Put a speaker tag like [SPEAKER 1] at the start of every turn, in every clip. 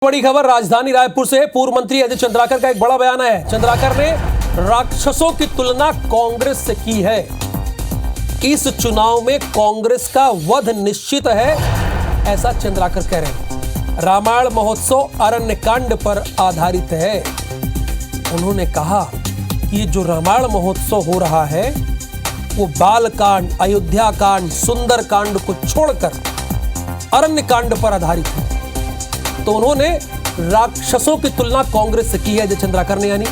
[SPEAKER 1] बड़ी खबर राजधानी रायपुर से पूर्व मंत्री अजय चंद्राकर का एक बड़ा बयान है। चंद्राकर ने राक्षसों की तुलना कांग्रेस से की है। इस चुनाव में कांग्रेस का वध निश्चित है, ऐसा चंद्राकर कह रहे हैं। रामायण महोत्सव अरण्यकांड पर आधारित है। उन्होंने कहा कि जो रामायण महोत्सव हो रहा है वो बाल कांड, अयोध्या कांड, सुंदर कांड को छोड़कर अरण्यकांड पर आधारित है। तो उन्होंने राक्षसों की तुलना कांग्रेस से की है अजय चंद्राकर ने, यानी,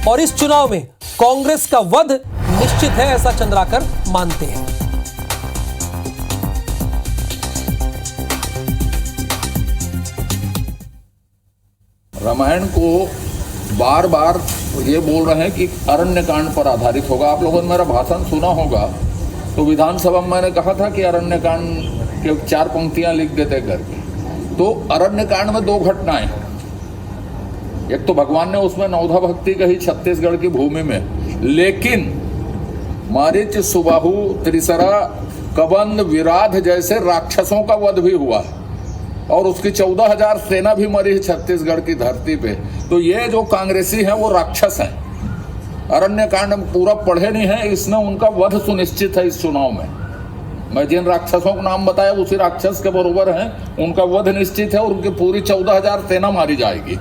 [SPEAKER 1] और इस चुनाव में कांग्रेस का वध निश्चित है, ऐसा चंद्राकर मानते हैं।
[SPEAKER 2] रामायण को बार बार ये बोल रहे हैं कि अरण्यकांड पर आधारित होगा। आप लोगों ने मेरा भाषण सुना होगा, तो विधानसभा में मैंने कहा था कि अरण्यकांड के 4 पंक्तियां लिख देते करके। तो अरण्यकांड में 2 घटनाएं, एक तो भगवान ने उसमें नवधा भक्ति कही छत्तीसगढ़ की भूमि में, लेकिन मारीच, सुबाहु, त्रिसरा, कबंध, विराध जैसे राक्षसों का वध भी हुआ है और उसकी 14,000 सेना भी मरी है छत्तीसगढ़ की धरती पे। तो ये जो कांग्रेसी हैं वो राक्षस हैं। अरण्यकांड पूरा पढ़े नहीं है, इसमें उनका वध सुनिश्चित है। इस चुनाव में मैं जिन राक्षसों का नाम बताया उसी राक्षस के बरोबर हैं, उनका वध निश्चित है और उनकी पूरी 14,000 सेना मारी जाएगी।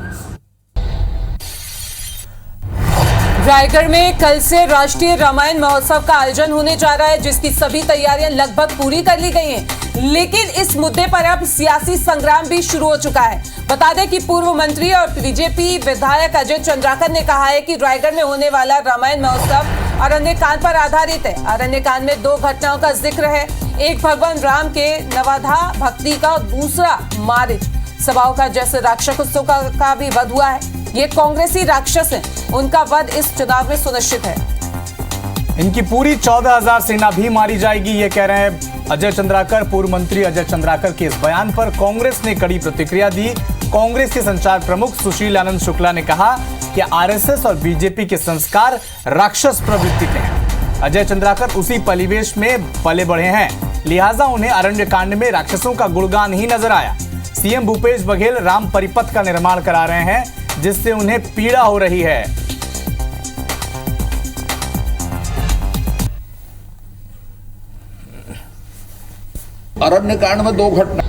[SPEAKER 3] रायगढ़ में कल से राष्ट्रीय रामायण महोत्सव का आयोजन होने जा रहा है, जिसकी सभी तैयारियां लगभग पूरी कर ली गई हैं। लेकिन इस मुद्दे पर अब सियासी संग्राम भी शुरू हो चुका है। बता दें कि पूर्व मंत्री और बीजेपी विधायक अजय चंद्राकर ने कहा है कि रायगढ़ में होने वाला रामायण महोत्सव अरण्यकांड पर आधारित है। अरण्यकांड में 2 घटनाओं का जिक्र है, एक भगवान राम के नवाधा भक्ति का और दूसरा मारीच, सभाओं का जैसे राक्षसों का भी वध हुआ है। ये कांग्रेसी राक्षस हैं, उनका वध इस चुनाव में सुनिश्चित है।
[SPEAKER 4] इनकी पूरी 14,000 सेना भी मारी जाएगी, ये कह रहे हैं अजय चंद्राकर। पूर्व मंत्री अजय चंद्राकर के इस बयान पर कांग्रेस ने कड़ी प्रतिक्रिया दी। कांग्रेस के संचार प्रमुख सुशील आनंद शुक्ला ने कहा कि आरएसएस और बीजेपी के संस्कार राक्षस प्रवृत्ति के हैं। अजय चंद्राकर उसी परिवेश में पले बढ़े हैं, लिहाजा उन्हें अरण्यकांड में राक्षसों का गुणगान ही नजर आया। सीएम भूपेश बघेल राम परिपथ का निर्माण करा रहे हैं, जिससे उन्हें पीड़ा हो रही है।
[SPEAKER 2] अरण्यकांड में 2 घटना।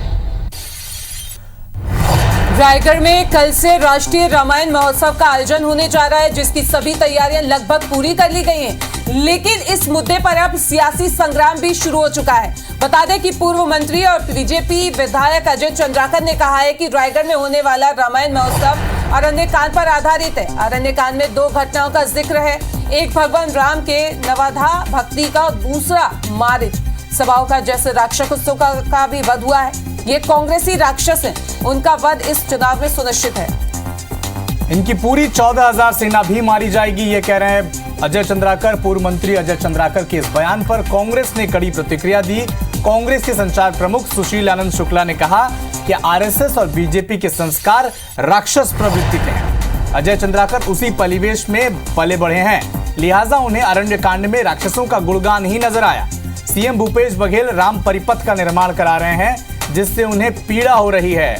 [SPEAKER 3] रायगढ़ में कल से राष्ट्रीय रामायण महोत्सव का आयोजन होने जा रहा है, जिसकी सभी तैयारियां लगभग पूरी कर ली गई हैं। लेकिन इस मुद्दे पर अब सियासी संग्राम भी शुरू हो चुका है। बता दें कि पूर्व मंत्री और बीजेपी विधायक अजय चंद्राकर ने कहा है कि रायगढ़ में होने वाला रामायण महोत्सव अरण्यकांड पर आधारित है। अरण्यकांड में 2 घटनाओं का जिक्र है, एक भगवान राम के नवाधा भक्ति का और दूसरा मारीच, सभाओं का जैसे राक्षसों का भी वध हुआ है। ये कांग्रेसी राक्षस हैं, उनका वध इस चुनाव में सुनिश्चित है।
[SPEAKER 4] इनकी पूरी 14,000 सेना भी मारी जाएगी, ये कह रहे हैं अजय चंद्राकर। पूर्व मंत्री अजय चंद्राकर के इस बयान पर कांग्रेस ने कड़ी प्रतिक्रिया दी। कांग्रेस के संचार प्रमुख सुशील आनंद शुक्ला ने कहा कि आरएसएस और बीजेपी के संस्कार राक्षस प्रवृत्ति के हैं। अजय चंद्राकर उसी परिवेश में पले बढ़े हैं, लिहाजा उन्हें अरण्यकांड में राक्षसों का गुणगान ही नजर आया। सीएम भूपेश बघेल राम परिपथ का निर्माण करा रहे हैं, जिससे उन्हें पीड़ा हो रही है।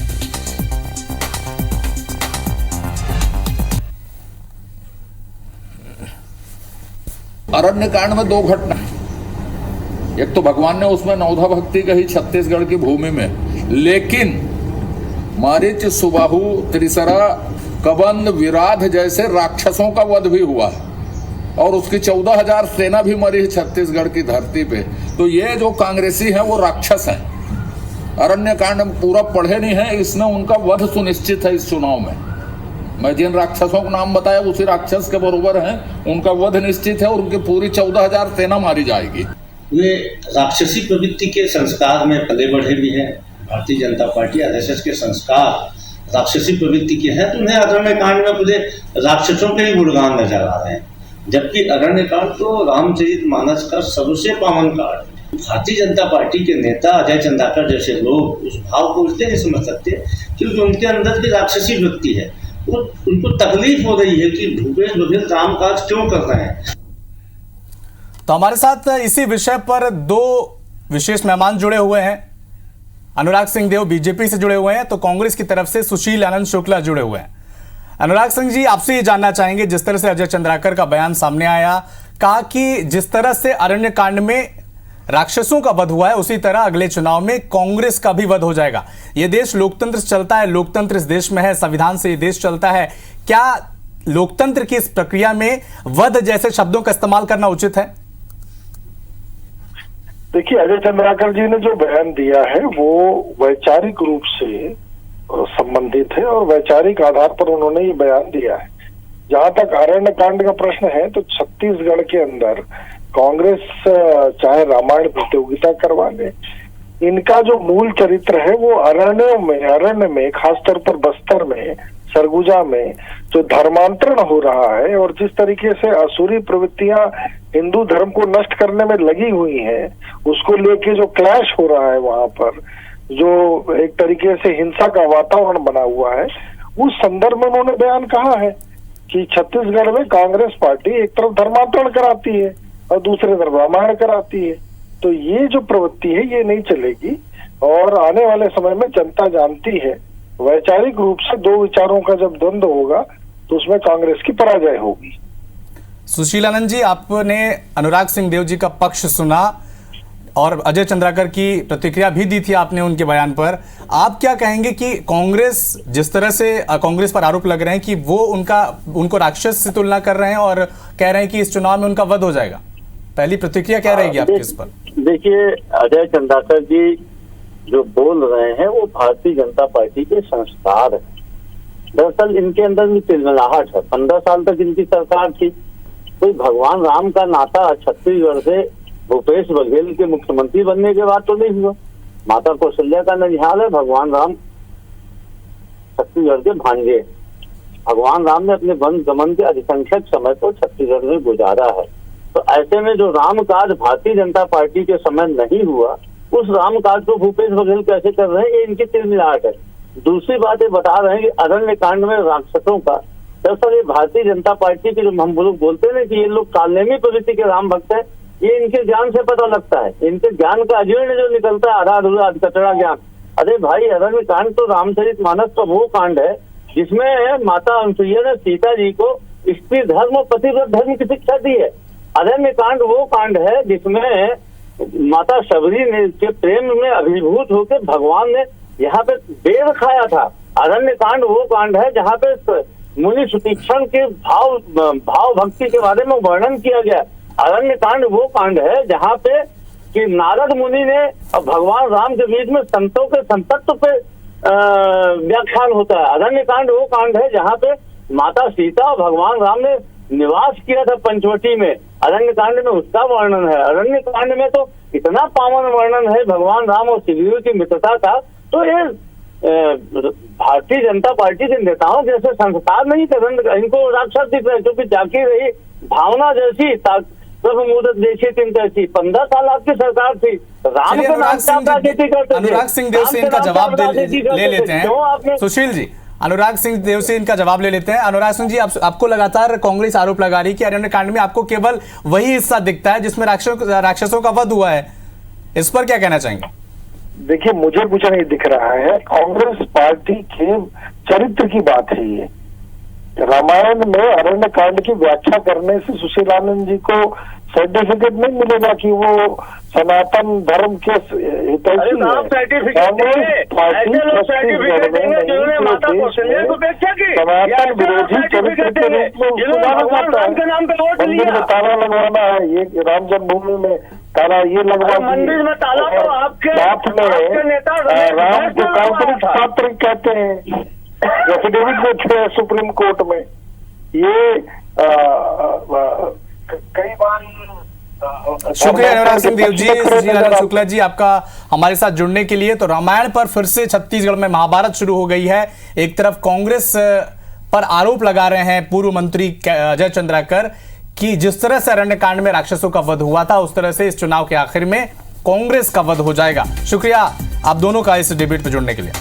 [SPEAKER 2] अरण्यकांड में 2 घटना, एक तो भगवान ने उसमें नवधा भक्ति कही छत्तीसगढ़ की भूमि में, लेकिन मारीच, सुबाहु, त्रिसरा, कबंध, विराध जैसे राक्षसों का वध भी हुआ है और उसकी 14,000 सेना भी मरी है छत्तीसगढ़ की धरती पे। तो ये जो कांग्रेसी हैं वो राक्षस हैं। अरण्यकांड पूरा पढ़े नहीं है, इसमें उनका वध सुनिश्चित है। इस चुनाव में मैं जिन राक्षसों का नाम बताया उसी राक्षस के बरोबर हैं, उनका वध निश्चित है और उनकी पूरी 14,000 सेना मारी जाएगी।
[SPEAKER 5] वे राक्षसी प्रवृत्ति के संस्कार में पले बढ़े भी हैं। भारतीय जनता पार्टी आरएसएस के संस्कार राक्षसी प्रवृत्ति के हैं, तो उन्हें अरण्यकांड में पूरे राक्षसों के ही गुणगान नजर आ रहे हैं, जबकि अरण्यकांड तो रामचरितमानस का सबसे पावन कांड। भारतीय जनता पार्टी के नेता अजय चंद्राकर जैसे लोग उस भाव को इसलिए नहीं समझ सकते क्योंकि उनके अंदर की राक्षसी वृत्ति है। उनको तकलीफ हो रही है कि भूपेश बघेल राम काज क्यों कर रहे हैं।
[SPEAKER 4] तो हमारे साथ इसी विषय पर 2 विशेष मेहमान जुड़े हुए हैं। अनुराग सिंह देव बीजेपी से जुड़े हुए हैं, तो कांग्रेस की तरफ से सुशील आनंद शुक्ला जुड़े हुए हैं। अनुराग सिंह जी, आपसे ये जानना चाहेंगे, जिस तरह से अजय चंद्राकर का बयान सामने आया, कहा कि जिस तरह से अरण्य कांड में राक्षसों का वध हुआ है, उसी तरह अगले चुनाव में कांग्रेस का भी वध हो जाएगा। ये देश लोकतंत्र से चलता है, लोकतंत्र इस देश में है, संविधान से ये देश चलता है। क्या लोकतंत्र की इस प्रक्रिया में वध जैसे शब्दों का इस्तेमाल करना उचित है?
[SPEAKER 6] देखिए, अजय चंद्राकर जी ने जो बयान दिया है वो वैचारिक रूप से संबंधित है और वैचारिक आधार पर उन्होंने ये बयान दिया है। जहां तक अरण्य कांड का प्रश्न है, तो छत्तीसगढ़ के अंदर कांग्रेस चाहे रामायण प्रतियोगिता करवा ले, इनका जो मूल चरित्र है वो अरण्य में खासतौर पर बस्तर में, सरगुजा में जो धर्मांतरण हो रहा है और जिस तरीके से असुरी प्रवृत्तियां हिंदू धर्म को नष्ट करने में लगी हुई हैं, उसको लेके जो क्लैश हो रहा है वहां पर, जो एक तरीके से हिंसा का वातावरण बना हुआ है, उस संदर्भ में उन्होंने बयान कहा है कि छत्तीसगढ़ में कांग्रेस पार्टी एक तरफ धर्मांतरण कराती है और दूसरे तरफ रामायण कराती है। तो ये जो प्रवृत्ति है ये नहीं चलेगी और आने वाले समय में जनता जानती है, वैचारिक रूप से दो विचारों का जब द्वंद्व होगा तो उसमें कांग्रेस की पराजय होगी।
[SPEAKER 4] सुशील आनंद जी, आपने अनुराग सिंह देव जी का पक्ष सुना और अजय चंद्राकर की प्रतिक्रिया भी दी थी आपने उनके बयान पर। आप क्या कहेंगे कि कांग्रेस, जिस तरह से कांग्रेस पर आरोप लग रहे हैं कि वो उनको राक्षस से तुलना कर रहे हैं और कह रहे हैं कि इस चुनाव में उनका वध हो जाएगा, पहली प्रतिक्रिया क्या रहेगी आपकी इस पर?
[SPEAKER 7] देखिए, अजय चंद्राकर जी जो बोल रहे हैं वो भारतीय जनता पार्टी के संस्कार है। दरअसल इनके अंदर भी तिलमिलाहट है। 15 साल तक इनकी सरकार थी, कोई भगवान राम का नाता छत्तीसगढ़ से भूपेश बघेल के मुख्यमंत्री बनने के बाद तो नहीं हुआ। माता कौशल्या का ननिहाल है भगवान राम, छत्तीसगढ़ के भांजे। भगवान राम ने अपने वन गमन के अधिसंख्यक समय को छत्तीसगढ़ में गुजारा है। तो ऐसे में जो राम काज भारतीय जनता पार्टी के समय नहीं हुआ, उस राम काज को भूपेश बघेल कैसे कर रहे हैं, ये इनकी तिलमिलाहट है। दूसरी बात ये बता रहे हैं कि अरण्य कांड में राक्षसों का, दरअसल ये भारतीय जनता पार्टी के जो हम लोग बोलते हैं ना कि ये लोग कालनेमी प्रवृत्ति के राम भक्त है, ये इनके ज्ञान से पता लगता है। इनके ज्ञान का अजीर्ण जो निकलता है, आधा अधूरा कचरा ज्ञान। अरे भाई, अरण्य कांड तो रामचरितमानस का वो कांड है जिसमें माता अनुसुईया ने सीता जी को स्त्री धर्म और पतिव्रत धर्म की शिक्षा दी है। अरण्य कांड वो कांड है जिसमें माता शबरी ने के प्रेम में अभिभूत होकर भगवान ने यहाँ पे वेद खाया था। अरण्य कांड वो कांड है जहाँ पे मुनि सुतीक्षण के भाव भक्ति के बारे में वर्णन किया गया। अरण्य कांड वो कांड है जहाँ पे कि नारद मुनि ने और भगवान राम के बीच में संतों के संतत्व पे व्याख्यान होता है। अरण्य कांड वो कांड है जहाँ पे माता सीता और भगवान राम ने निवास किया था पंचवटी में। अरण्य कांड में उसका वर्णन है। अरण्य कांड में तो इतना पावन वर्णन है भगवान राम और सुग्रीव की मित्रता का। तो ये भारतीय जनता पार्टी के नेताओं जैसे संस्कार नहीं थे, इनको राक्षस दिख रहे, क्योंकि जाकी रही भावना जैसी प्रभु मुदत देखी तीन तैसी। 15 साल आपकी सरकार थी, राम के नाम से आप राजनीति करते थे।
[SPEAKER 4] अनुराग सिंह देव से इनका जवाब ले लेते हैं। सुशील जी, अनुराग सिंह देव से इनका जवाब ले लेते हैं। अनुराग सिंह जी, आपको लगातार कांग्रेस आरोप लगा रही है कि अरण्य कांड में आपको केवल वही हिस्सा दिखता है जिसमें राक्षसों का वध हुआ है, इस पर क्या कहना चाहेंगे?
[SPEAKER 6] देखिए, मुझे कुछ नहीं दिख रहा है। कांग्रेस पार्टी के चरित्र की बात है ये। रामायण में अरण्य कांड की व्याख्या करने से सुशील आनंद जी को सर्टिफिकेट नहीं मिलेगा कि वो सनातन धर्म के हितैषी है। कांग्रेस पार्टी छत्तीसगढ़ में सनातन विरोधी चरित्र के रूप में उसको जाना जाता है। मंदिर में ताला लगवाना है, ये राम जन्मभूमि में ताला ये लगवा
[SPEAKER 7] मंदिर में ताला तो आपके
[SPEAKER 6] राम को काल्पनिक पात्र कहते हैं, एफिडेविट में थे सुप्रीम कोर्ट में। ये कई बार
[SPEAKER 4] शुक्रिया अनुराग सिंह देव जी, सुशील आनंद शुक्ला जी, आपका हमारे साथ जुड़ने के लिए। तो रामायण पर फिर से छत्तीसगढ़ में महाभारत शुरू हो गई है। एक तरफ कांग्रेस पर आरोप लगा रहे हैं पूर्व मंत्री अजय चंद्राकर कि जिस तरह से अरण्य कांड में राक्षसों का वध हुआ था, उस तरह से इस चुनाव के आखिर में कांग्रेस का वध हो जाएगा। शुक्रिया आप दोनों का इस डिबेट पर जुड़ने के लिए।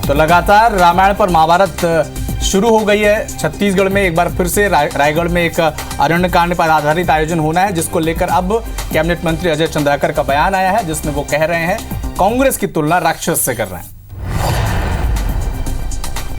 [SPEAKER 4] तो लगातार रामायण पर महाभारत शुरू हो गई है। छत्तीसगढ़ में एक बार फिर से रायगढ़ में एक अरण्यकांड पर आधारित आयोजन होना है, जिसको लेकर अब कैबिनेट मंत्री अजय चंद्राकर का बयान आया है, जिसमें वो कह रहे हैं कांग्रेस की तुलना राक्षस से कर रहे हैं।